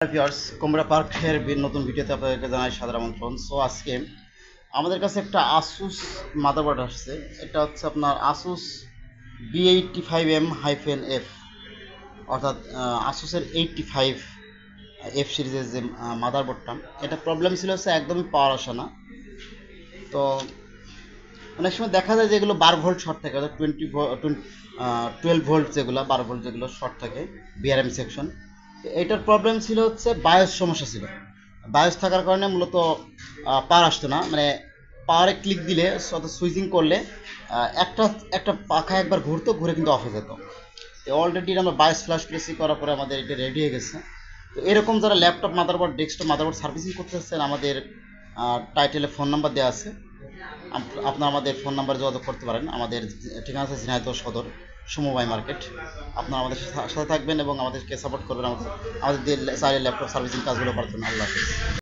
Viewers, কোমরা পার্কের নতুন ভিডিওতে আপনাদেরকে জানাই সাদর আমন্ত্রণ। সো আজকে আমাদের কাছে একটা আসুস মাদারবোর্ড আসছে। এটা হচ্ছে আপনার আসুস B85M-F, অর্থাৎ আসুসের 85 এফ সিরিজের যে মাদারবোর্ডটা, এটা প্রবলেম ছিল হচ্ছে একদমই পাওয়ার আসে না। তো অনেক সময় দেখা যায় যে এগুলো 12 ভোল্ট শর্ট থাকে, অর্থাৎ 12 ভোল্ট, যেগুলো 12 ভোল্ট যেগুলো শর্ট থাকে বিআরএম সেকশন। এইটার প্রবলেম ছিল হচ্ছে বায়োস সমস্যা ছিল। বায়োস থাকার কারণে মূলত পাওয়ার আসতো না, মানে পাওয়ারে ক্লিক দিলে অর্থাৎ সুইচিং করলে একটা একটা পাখা একবার ঘুরতো, ঘুরে কিন্তু অফ হয়ে যেত। তো অলরেডি আমরা বায়োস ফ্ল্যাশ প্রেসি করার পরে আমাদের এটা রেডি হয়ে গেছে। তো এরকম যারা laptop motherboard, desktop motherboard servicing করতে চাচ্ছেন, আমাদের টাইটেলে ফোন নাম্বার দেওয়া আছে। আপনারা আমাদের ফোন নাম্বারে যোগাযোগ করতে পারেন। আমাদের ঠিকানা আছে ঝিনাইদহ সদর, সমবায় মার্কেট। আপনারা আমাদের সাথে থাকবেন এবং আমাদেরকে সাপোর্ট করবেন, আমাদের চাইলে ল্যাপটপ সার্ভিসিং কাজগুলো করার জন্য। আল্লাহ হাফিজ।